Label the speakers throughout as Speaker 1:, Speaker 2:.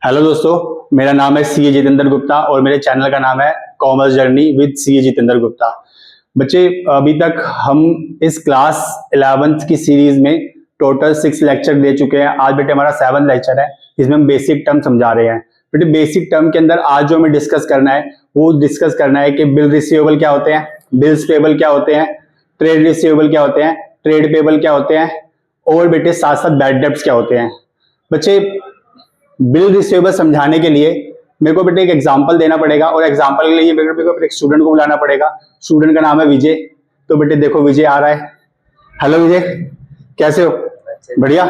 Speaker 1: Hello दोस्तों, मेरा नाम है सीए जितेंद्र गुप्ता और मेरे चैनल का नाम है commerce journey with CA Jitendra Gupta. बच्चे, अभी तक हम इस क्लास 11th की सीरीज में टोटल 6 लेक्चर दे चुके हैं। आज बेटे हमारा 7th लेक्चर है, जिसमें हम बेसिक टर्म समझा रहे हैं। बेटे बेसिक टर्म के अंदर आज जो हमें डिस्कस करना है वो डिस्कस करना है कि बिल रिसीवेबल क्या होते हैं, बिल्स पेबल क्या होते हैं, ट्रेड रिसीवेबल क्या होते हैं, ट्रेड पेबल क्या होते हैं, और बेटे साथ साथ बैड डेब्ट्स क्या होते हैं। बच्चे, बिल रिसीवेबल समझाने के लिए मेरे को बेटे एक एग्जांपल देना पड़ेगा और एग्जांपल के लिए मेरे को एक स्टूडेंट को बुलाना पड़ेगा। स्टूडेंट का नाम है विजय। तो बेटे देखो, विजय आ रहा है। हेलो विजय, कैसे हो? बढ़िया।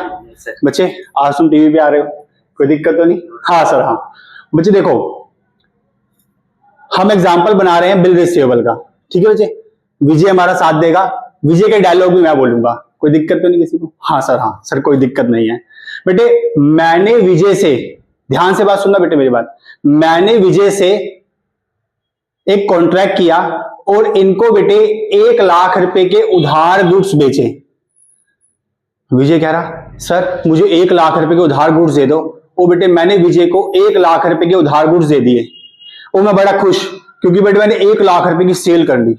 Speaker 1: बच्चे, आज तुम टीवी पे आ रहे हो, कोई दिक्कत तो नहीं? हाँ सर, हाँ। बच्चे देखो, हम एग्जाम्पल बना रहे हैं बिल रिसीवेबल का, ठीक है बच्चे? विजय हमारा साथ देगा। विजय के डायलॉग भी मैं बोलूंगा, कोई दिक्कत तो नहीं किसी को? हाँ सर, हाँ सर, कोई दिक्कत नहीं है। बेटे, मैंने विजय से, ध्यान से बात सुनना बेटे मेरी बात, मैंने विजय से एक कॉन्ट्रैक्ट किया और इनको बेटे 1 लाख रुपए के उधार गुड्स बेचे। विजय कह रहा, सर मुझे 1 लाख रुपए के उधार गुड्स दे दो। ओ बेटे, मैंने विजय को 1 लाख रुपए के उधार गुड्स दे दिए और मैं बड़ा खुश, क्योंकि बेटे मैंने 1 लाख रुपए की सेल कर ली।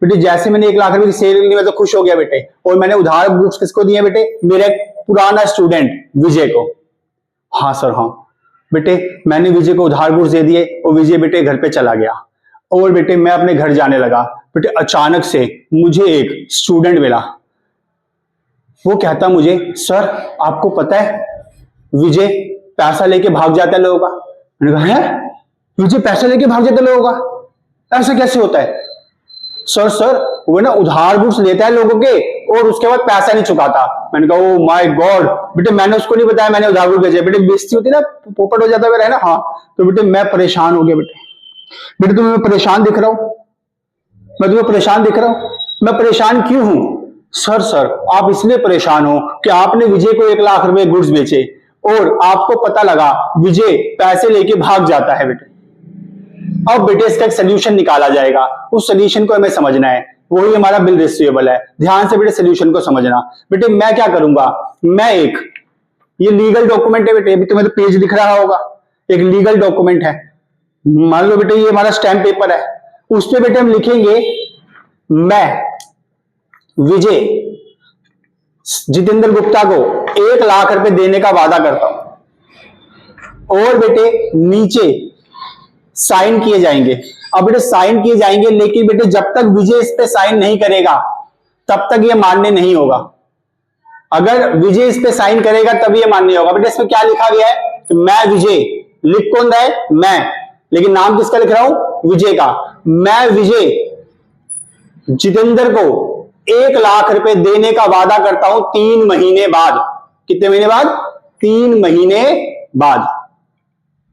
Speaker 1: बेटे जैसे मैंने 1 लाख रुपए की सेल ली, मैं तो खुश हो गया बेटे। और मैंने उधार गुड्स किसको दिए बेटे? मेरे पुराना स्टूडेंट विजय को। हाँ सर, हाँ। बेटे मैंने विजय को उधार गुड्स दे दिए और विजय बेटे घर पे चला गया। और बेटे मैं अपने घर जाने लगा। बेटे अचानक से मुझे एक स्टूडेंट मिला। वो कहता मुझे, सर आपको पता है विजय पैसा लेके भाग जाता है लोगों का। मैंने कहा, है विजय पैसा लेके भाग जाता है लोगों का? ऐसा कैसे होता है? सर वो ना उधार गुड्स लेता है लोगों के और उसके बाद पैसा नहीं चुकाता। मैंने कहा, ओ माय गॉड। बेटे मैंने उसको नहीं बताया मैंने उधार गुड्स बेचे। बेटे बेइज्जती होती ना, पोपट हो जाता है ना। हाँ, तो बेटे मैं परेशान हो गया। बेटे तुम्हें मैं परेशान दिख रहा हूं? मैं तुम्हें परेशान दिख रहा हूं? मैं परेशान क्यों हूं? सर आप इसलिए परेशान हो कि आपने विजय को 1 लाख रुपए गुड्स बेचे और आपको पता लगा विजय पैसे लेके भाग जाता है। बेटे अब बेटे इसका एक सोल्यूशन निकाला जाएगा, उस सोल्यूशन को हमें समझना है, वही हमारा बिल रिसीवेबल है। ध्यान से बेटे सोल्यूशन को समझना। बेटे मैं क्या करूंगा, मैं एक, ये लीगल डॉक्यूमेंट है बेटे, अभी तुम्हें तो पेज दिख रहा होगा, एक लीगल डॉक्यूमेंट है। मान लो बेटे ये हमारा स्टैम्प पेपर है, उस पे बेटे हम लिखेंगे, मैं विजय जितेंद्र गुप्ता को 1 लाख रुपए देने का वादा करता हूं। और बेटे नीचे साइन किए जाएंगे। अब बेटे साइन किए जाएंगे, लेकिन बेटे जब तक विजय इस पे साइन नहीं करेगा तब तक ये मान्य नहीं होगा। अगर विजय इस पे साइन करेगा तब ये मान्य होगा। बेटे इसमें क्या लिखा गया है कि मैं विजय, लिख कौन रहा है? मैं, लेकिन नाम किसका लिख रहा हूं? विजय का। मैं विजय जितेंद्र को 1 लाख रुपए देने का वादा करता हूं 3 महीने बाद। कितने महीने बाद? 3 महीने बाद।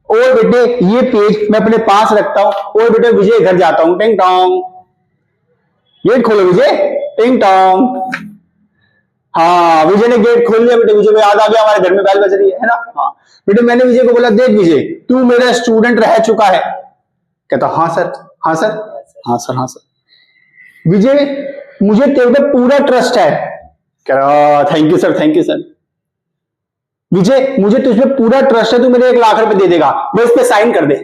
Speaker 1: और बेटे ये पेज मैं अपने पास रखता हूं और बेटे विजय घर जाता हूं, टिंग टोंग, गेट खोलो विजय, टिंग टोंग। हाँ, विजय ने गेट खोल लिया। बेटे विजय को याद आ गया हमारे घर में बेल बज रही है ना। हाँ बेटे, मैंने विजय को बोला, देख विजय तू मेरा स्टूडेंट रह चुका है। कहता, हाँ सर, हाँ सर, हाँ सर, हाँ सर। विजय मुझे तेरे पे पूरा ट्रस्ट है। कह रहा, thank you sir, thank you sir. Vijay मुझे तुझ पे पूरा ट्रस्ट है, तू मेरे 1 लाख रुपए दे देगा, मैं इस पे साइन कर दे।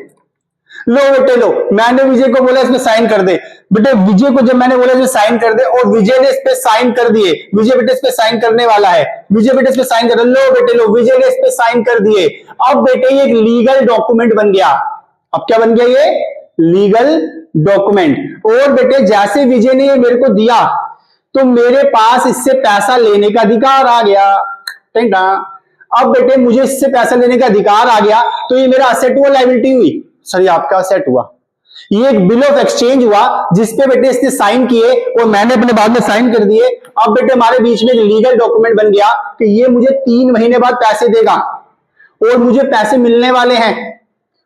Speaker 1: लो बेटे लो, मैंने विजय को बोला इसमें साइन कर दे। बेटे विजय को जब मैंने बोला इसमें साइन कर दे और विजय ने इस पे साइन कर दिए, विजय बेटे इस पे साइन करने वाला है, विजय बेटे इस पे साइन कर दे। लो बेटे लो, विजय ने इस पे साइन कर दिए। अब बेटे ये एक लीगल डॉक्यूमेंट बन गया। अब क्या बन गया? ये लीगल डॉक्यूमेंट। और बेटे जैसे विजय ने ये मेरे को दिया तो मेरे पास इससे पैसा लेने का अधिकार आ गया। अब बेटे मुझे इससे पैसा लेने का अधिकार आ गया तो ये मेरा असेट हुआ, लायबिलिटी हुई? सर ये आपका असेट हुआ। ये एक बिल ऑफ एक्सचेंज हुआ जिसपे बेटे इसने साइन किए और मैंने अपने बाद में साइन कर दिए। अब बेटे हमारे बीच में एक लीगल डॉक्यूमेंट बन गया कि ये मुझे 3 महीने बाद पैसे देगा और मुझे पैसे मिलने वाले हैं।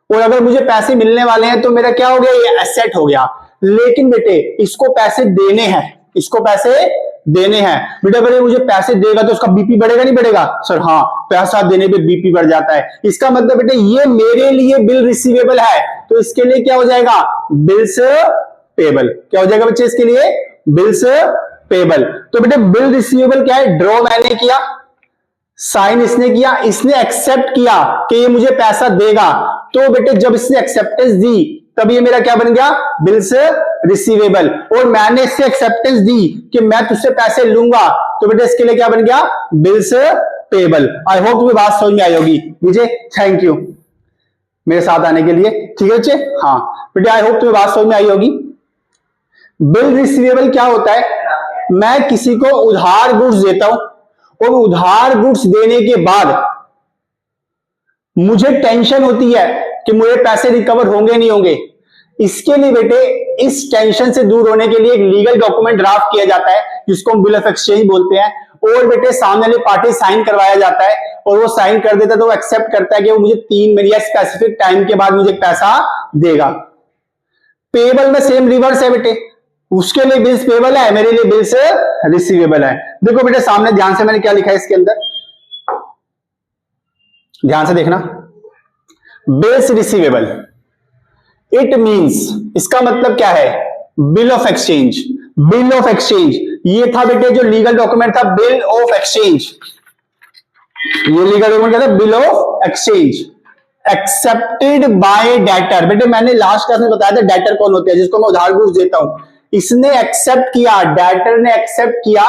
Speaker 1: और अगर मुझे पैसे मिलने वाले हैं तो मेरा क्या हो गया? ये एसेट हो गया। लेकिन बेटे इसको पैसे देने हैं, इसको पैसे देने हैं। बेटा अगर ये मुझे पैसे देगा तो उसका बीपी बढ़ेगा नहीं बढ़ेगा? सर हाँ, पैसा देने पे बीपी बढ़ जाता है। इसका मतलब बेटे ये मेरे लिए बिल रिसीवेबल है, तो इसके लिए क्या हो जाएगा? Bills payable. क्या हो जाएगा बच्चे इसके लिए? Bills payable. तो बेटे बिल रिसीवेबल क्या है? ड्रॉ मैंने किया, साइन इसने किया, इसने एक्सेप्ट किया कि ये मुझे पैसा देगा, तो बेटे जब इसने एक्सेप्टेंस दी तब ये मेरा क्या बन गया, बिल्स रिसीवेबल। और मैंने इससे एक्सेप्टेंस दी कि मैं तुझसे पैसे लूंगा, तो बेटे इसके लिए क्या बन गया, बिल्स पेबल। आई होप तुम्हें बात समझ में आई होगी विजय, थैंक यू मेरे साथ आने के लिए, ठीक है बच्चे। हाँ बेटे आई होप तुम्हें बात समझ में आई होगी। बिल रिसीवेबल क्या होता है, मैं किसी को उधार गुड्स देता हूं और उधार गुड्स देने के बाद मुझे टेंशन होती है कि मुझे पैसे रिकवर होंगे नहीं होंगे। इसके लिए बेटे इस टेंशन से दूर होने के लिए एक लीगल डॉक्यूमेंट ड्राफ्ट किया जाता है जिसको हम बिल ऑफ एक्सचेंज बोलते हैं, और बेटे सामने वाली पार्टी साइन करवाया जाता है, और वो साइन कर देता है तो वो एक्सेप्ट करता है कि वो मुझे 3 महीने या स्पेसिफिक टाइम के बाद मुझे पैसा देगा। पेबल में सेम रिवर्स है बेटे, उसके लिए बिल्स पेबल है, मेरे लिए बिल्स रिसीवेबल है। देखो बेटे सामने ध्यान से मैंने क्या लिखा है इसके अंदर, ध्यान से देखना, बिल्स रिसीवेबल इट मींस, इसका मतलब क्या है, bill of exchange. Bill of exchange ये था बेटे जो लीगल डॉक्यूमेंट था, बिल ऑफ एक्सचेंज। ये लीगल डॉक्यूमेंट क्या था, bill of exchange, accepted by debtor. बेटे मैंने लास्ट क्लास में बताया था डेटर कौन होते हैं, जिसको मैं उधार गुड्स देता हूं। इसने एक्सेप्ट किया, डेटर ने एक्सेप्ट किया,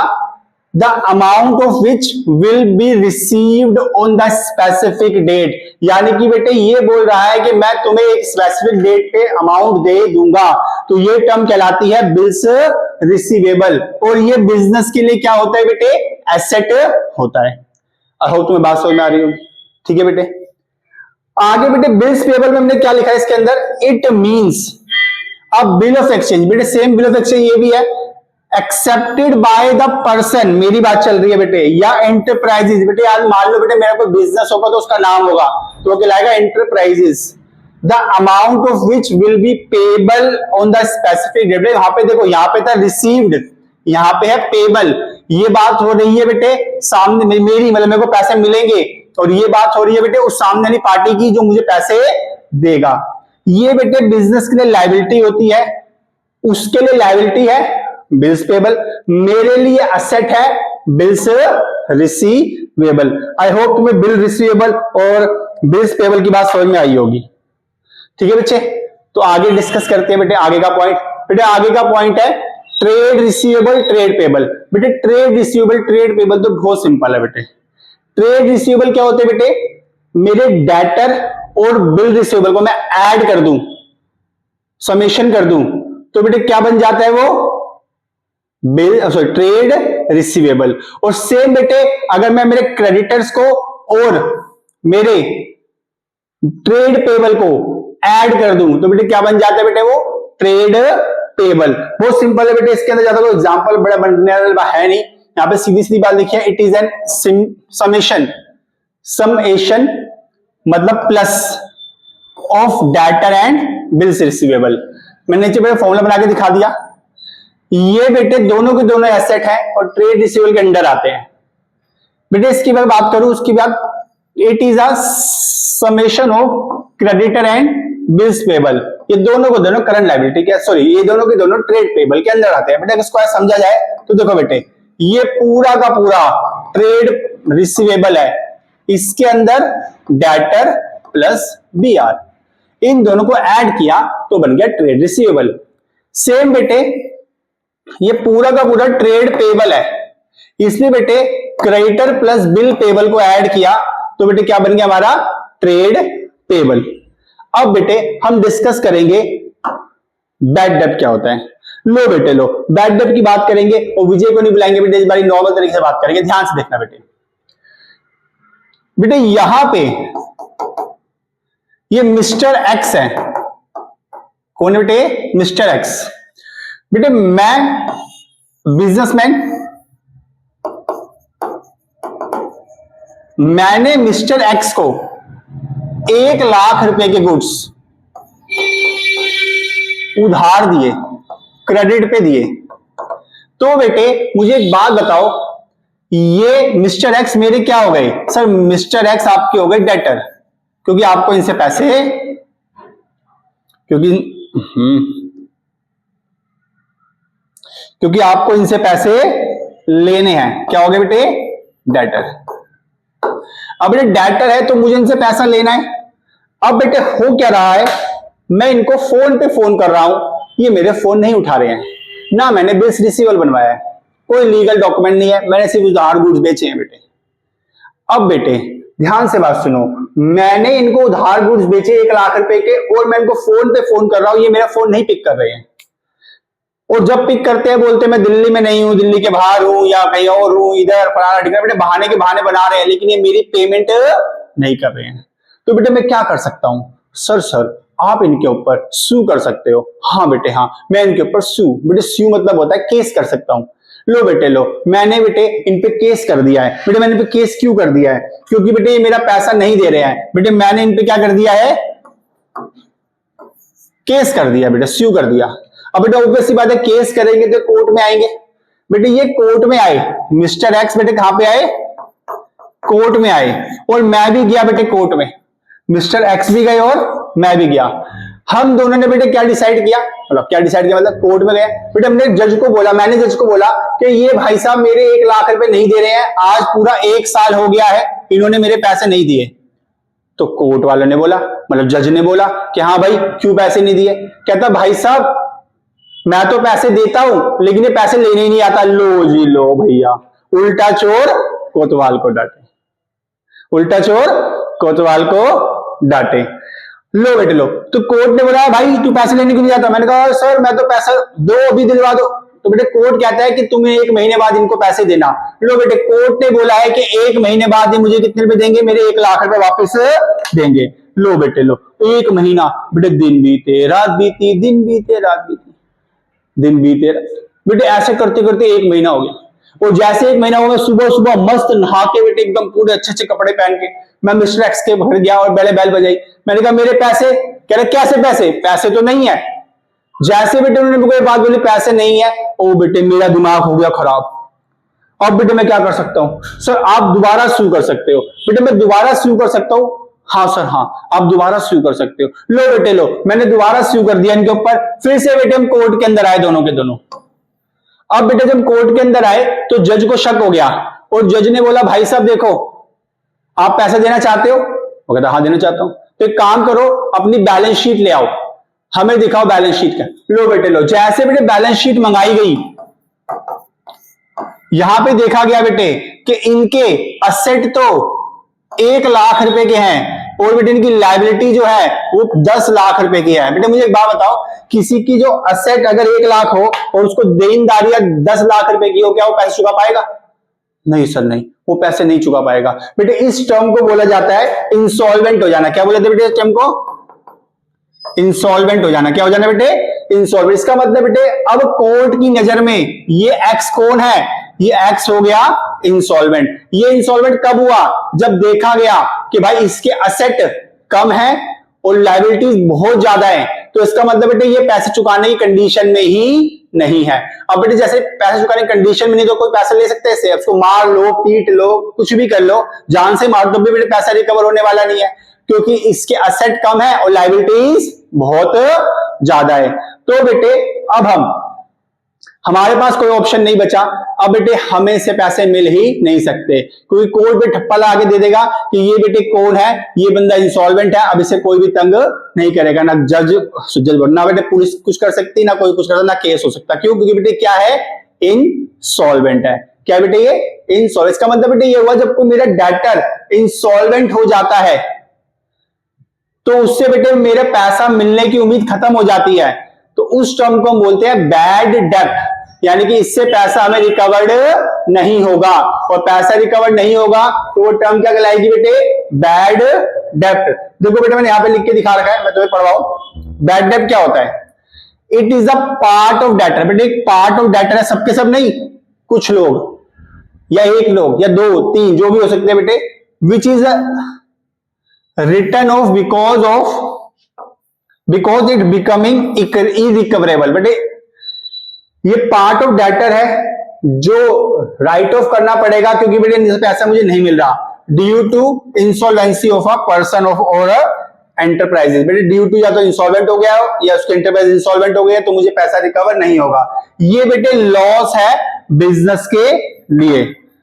Speaker 1: the amount of which will be received on the specific date. यानी कि बेटे ये बोल रहा है कि मैं तुम्हें एक स्पेसिफिक डेट पे अमाउंट दे दूंगा, तो ये टर्म कहलाती है बिल्स रिसीवेबल। और ये बिजनेस के लिए क्या होता है बेटे, एसेट होता है। आई होप तुम्हें बात समझ में आ रही होगी, ठीक है बेटे। आगे बेटे बिल्स पेबल में हमने क्या लिखा है इसके अंदर, it means a bill of exchange. बेटे सेम बिल ऑफ एक्सचेंज ये भी है, एक्सेप्टेड बाय द पर्सन, मेरी बात चल रही है बेटे, या एंटरप्राइजेस। बेटे आज मान लो बेटे मेरा कोई बिजनेस होगा तो उसका नाम होगा, तो कहलाएगा enterprises. The amount of which will be payable on the specific date. यहां पे देखो, यहां पे था रिसीव्ड, यहां पे है पेबल। ये बात हो रही है बेटे सामने मेरी, मतलब मेरे को पैसे मिलेंगे, और ये बात हो रही है बेटे उस सामने वाली पार्टी की जो मुझे पैसे देगा। ये बेटे बिजनेस के लिए लायबिलिटी होती है, उसके लिए लायबिलिटी है बिल्स पेबल, मेरे लिए असेट है बिल्स रिसीवेबल। आई होप तुम्हें बिल रिसीवेबल और बिल्स पेबल की बात समझ में आई होगी, ठीक है बच्चे। तो आगे डिस्कस करते हैं बेटे आगे का पॉइंट। बेटे आगे का पॉइंट है ट्रेड रिसीवेबल ट्रेड पेबल। बेटे ट्रेड रिसीवेबल ट्रेड पेबल तो बहुत सिंपल है बेटे। ट्रेड रिसीवेबल क्या होते हैं बेटे, मेरे डेटर और बिल रिसीवेबल को मैं ऐड कर दूं, समेशन कर दूं, तो बेटे क्या बन जाता है वो, बिल सॉरी ट्रेड रिसीवेबल। और सेम बेटे अगर मैं मेरे क्रेडिटर्स को और मेरे ट्रेड पेबल को ऐड कर दूं, तो बेटे क्या बन जाता है बेटे, वो ट्रेड पेबल। बहुत सिंपल है बेटे, इसके अंदर ज्यादा कोई एग्जांपल बड़ा बनने वाला है नहीं। यहां पे सीधी सीधी बात लिखी है, it is an summation, summation मतलब plus of debtor and bills receivable. मैंने नीचे बेटे फॉर्मूला बना के दिखा दिया। ये बेटे दोनों के दोनों एसेट है और ट्रेड रिसीवेबल के अंडर आते हैं। बेटे इसकी मैं बात करूं, उसकी बात, it is a summation of creditor and bills payable. ये दोनों को दोनों करंट लायबिलिटी के, सॉरी ये दोनों के दोनों ट्रेड पेबल के अंदर आते हैं। बेटे इसको समझा जाए तो देखो बेटे, ये पूरा का पूरा ट्रेड रिसीवेबल है, इसके अंदर डेटर प्लस बी आर, इन दोनों को ऐड किया तो बन गया ट्रेड रिसीवेबल। सेम बेटे ये पूरा का पूरा ट्रेड पेबल है, इसमें बेटे क्रेडिटर प्लस बिल पेबल को ऐड किया तो बेटे क्या बन गया हमारा, ट्रेड पेबल। अब बेटे हम डिस्कस करेंगे बैड डेब्ट क्या होता है। लो बेटे लो, बैड डेब्ट की बात करेंगे और विजय को नहीं बुलाएंगे बेटे, इस बार नॉर्मल तरीके से बात करेंगे। ध्यान से देखना बेटे, बेटे यहां पे ये मिस्टर एक्स है, कौन है बेटे, मिस्टर एक्स। बेटे मैं बिजनेसमैन, मैंने मिस्टर एक्स को 1 लाख रुपए के गुड्स उधार दिए, क्रेडिट पे दिए। तो बेटे मुझे एक बात बताओ, ये मिस्टर एक्स मेरे क्या हो गए, सर मिस्टर एक्स आपके हो गए डेटर, क्योंकि आपको इनसे पैसे, क्योंकि आपको इनसे पैसे लेने हैं, क्या हो गए बेटे, डेटर। अब बेटे डेटर है तो मुझे इनसे पैसा लेना है। अब बेटे हो क्या रहा है, मैं इनको फोन पे फोन कर रहा हूं, ये मेरे फोन नहीं उठा रहे हैं, ना मैंने बिल्स रिसीवल बनवाया है, कोई लीगल डॉक्यूमेंट नहीं है, मैंने सिर्फ उधार गुड्स बेचे हैं बेटे। अब बेटे ध्यान से बात सुनो, मैंने इनको उधार गुड्स बेचे 1 लाख रुपए के और मैं इनको फोन पे फोन कर रहा हूं, ये मेरा फोन नहीं पिक कर रहे हैं। और जब पिक करते हैं बोलते हैं मैं दिल्ली में नहीं हूं, दिल्ली के बाहर हूं या कहीं और हूं, इधर फलाना ढिकाना, बेटे बहाने के बहाने बना रहे हैं, लेकिन ये मेरी पेमेंट नहीं कर रहे हैं। तो बेटे मैं क्या कर सकता हूं? सर आप इनके ऊपर सू कर सकते हो। हाँ बेटे हाँ, मैं इनके ऊपर सू, बेटे सू मतलब होता है केस कर सकता हूं। लो बेटे लो, मैंने बेटे इन पे केस कर दिया है। बेटे मैंने इन पे केस क्यों कर दिया है? क्योंकि बेटे ये मेरा पैसा नहीं दे रहे हैं। बेटे मैंने इन पे क्या कर दिया है? केस कर दिया बेटे, स्यू कर दिया। अब बेटा ऑब्वियस सी बात है, केस करेंगे तो कोर्ट में आएंगे। बेटे ये कोर्ट में आए, मिस्टर एक्स बेटे कहां पे आए? कोर्ट में आए, और मैं भी गया बेटे कोर्ट में। मिस्टर एक्स भी गए और मैं भी गया। हम दोनों ने बेटे क्या डिसाइड किया? मतलब क्या डिसाइड किया मतलब कोर्ट में गए बेटे, हमने जज को बोला, मैंने जज को बोला कि ये भाई साहब मेरे 1 लाख रुपए नहीं दे रहे हैं, आज पूरा 1 साल हो गया है इन्होंने मेरे पैसे नहीं दिए। तो कोर्ट वालों ने बोला, मतलब जज ने बोला कि हाँ भाई क्यों पैसे नहीं दिए? कहता भाई साहब मैं तो पैसे देता हूं लेकिन ये पैसे लेने ही नहीं आता। लो जी लो भैया, उल्टा चोर कोतवाल को डांटे, उल्टा चोर कोतवाल को डांटे। लो बेटे लो, तो कोर्ट ने बोला भाई तू पैसे लेने क्यों नहीं जाता? मैंने कहा सर मैं तो पैसा दो, अभी दिलवा दो। तो बेटे कोर्ट कहता है कि तुम्हें 1 महीने बाद इनको पैसे देना। लो बेटे कोर्ट ने बोला है कि 1 महीने बाद ये मुझे कितने रुपए देंगे? मेरे 1 लाख रुपए वापस देंगे। लो बेटे लो, 1 महीना बेटे, दिन बीते रात बीती, दिन बीते रात बीती, दिन बीते बेटे, ऐसे करते करते 1 महीना हो गया। और जैसे 1 महीना हो गया, सुबह सुबह मस्त नहा के बेटे एकदम पूरे अच्छे अच्छे कपड़े पहन के मैं मिस्टर एक्स के घर गया और बेल बेल बजाई। मैंने कहा मेरे पैसे? कह रहे कैसे पैसे? पैसे तो नहीं है। जैसे बेटे उन्होंने मुझे बात बोली पैसे नहीं है, ओ बेटे मेरा दिमाग हो गया खराब। अब बेटे मैं क्या कर सकता हूं? सर आप दोबारा सू कर सकते हो। बेटे मैं दोबारा सू कर सकता हूं? हाँ सर हाँ, आप दोबारा सू कर सकते हो। लो बेटे लो, मैंने दोबारा सू कर दिया इनके ऊपर। फिर से बेटे हम कोर्ट के अंदर आए दोनों के दोनों। अब बेटे जब कोर्ट के अंदर आए तो जज को शक हो गया और जज ने बोला भाई साहब देखो आप पैसा देना चाहते हो? वो कहता हाँ देना चाहता हूं। तो एक काम करो, अपनी बैलेंस शीट ले आओ, हमें दिखाओ बैलेंस शीट का। लो बेटे लो, जैसे बेटे बैलेंस शीट मंगाई गई, यहां पे देखा गया बेटे कि इनके असेट तो 1 लाख रुपए के हैं और बेटे इनकी लायबिलिटी जो है वो 10 लाख रुपए की है। बेटे मुझे एक बात बताओ, किसी की जो असेट अगर 1 लाख हो और उसको देनदारी 10 लाख रुपए की हो, क्या वो पैसे चुका पाएगा? नहीं सर नहीं, वो पैसे नहीं चुका पाएगा। बेटे इस टर्म को बोला जाता है इंसॉल्वेंट हो जाना। क्या बोला जाता है बेटे इस टर्म को? इंसॉल्वेंट हो जाना। क्या हो जाना बेटे? इंसॉल्वेंट। इसका मतलब बेटे अब कोर्ट की नजर में ये एक्स कौन है? ये एक्स हो गया इंसॉल्वेंट। ये इंसॉल्वेंट कब हुआ? जब देखा गया कि भाई इसके असेट कम है और लायबिलिटीज बहुत ज्यादा है। तो इसका मतलब बेटे ये पैसे चुकाने की कंडीशन में ही नहीं है। अब बेटे जैसे पैसे चुकाने की कंडीशन में नहीं तो कोई पैसा ले सकते हैं? उसको मार लो, पीट लो, कुछ भी कर लो, जान से मार दो भी बेटे पैसा रिकवर होने वाला नहीं है, क्योंकि इसके असेट कम है और लायबिलिटीज बहुत ज्यादा है। तो बेटे अब हमारे पास कोई ऑप्शन नहीं बचा। अब बेटे हमें से पैसे मिल ही नहीं सकते, क्योंकि कोर्ट पे ठप्पा लगा के दे देगा कि ये बेटे कौन है? ये बंदा इंसॉल्वेंट है, अब इसे कोई भी तंग नहीं करेगा। ना जज ना बेटे पुलिस कुछ कर सकती, ना कोई कुछ कर सकता, ना केस हो सकता। क्यों? क्योंकि बेटे क्या है? इंसॉल्वेंट है। क्या बेटे? ये इंसॉल्वेंट। इसका मतलब बेटे ये हुआ जब कोई मेरा डेटर इंसॉल्वेंट हो जाता है तो उससे बेटे मेरे पैसा मिलने की उम्मीद खत्म हो जाती है। तो उस टर्म को हम बोलते हैं बैड डेट, यानी कि इससे पैसा हमें रिकवर्ड नहीं होगा। और पैसा रिकवर्ड नहीं होगा तो वो टर्म क्या कहलाएगी बेटे? Bad debt. देखो बेटे मैंने यहां पे लिख के दिखा रखा है, मैं तुम्हें पढ़वाऊं। बैड डेट क्या होता है? It is a part of debtor. बेटे एक पार्ट ऑफ डेटर है, सबके सब नहीं, कुछ लोग या एक लोग या 2 3 जो भी हो सकते हैं बेटे, which is a return of because it becoming irrecoverable. बेटे ये पार्ट ऑफ डेटर है जो राइट ऑफ करना पड़ेगा, क्योंकि बेटे पैसा मुझे नहीं मिल रहा, due to insolvency of a person of और एंटरप्राइजेस। बेटे ड्यू टू या तो इंसॉल्वेंट हो गया हो या उसके एंटरप्राइज इंसॉल्वेंट हो गया तो मुझे पैसा रिकवर नहीं होगा। ये बेटे लॉस है बिजनेस के लिए।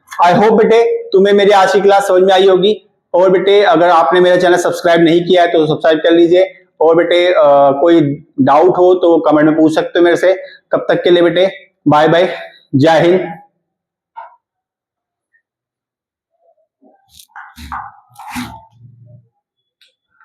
Speaker 1: आई होप बेटे तुम्हें मेरी आज की क्लास समझ में आई होगी और बेटे अगर आपने मेरा चैनल सब्सक्राइब नहीं किया है तो सब्सक्राइब कर लीजिए। और बेटे कोई डाउट हो तो कमेंट में पूछ सकते हो मेरे से। तब तक के लिए बेटे बाय बाय, जय हिंद।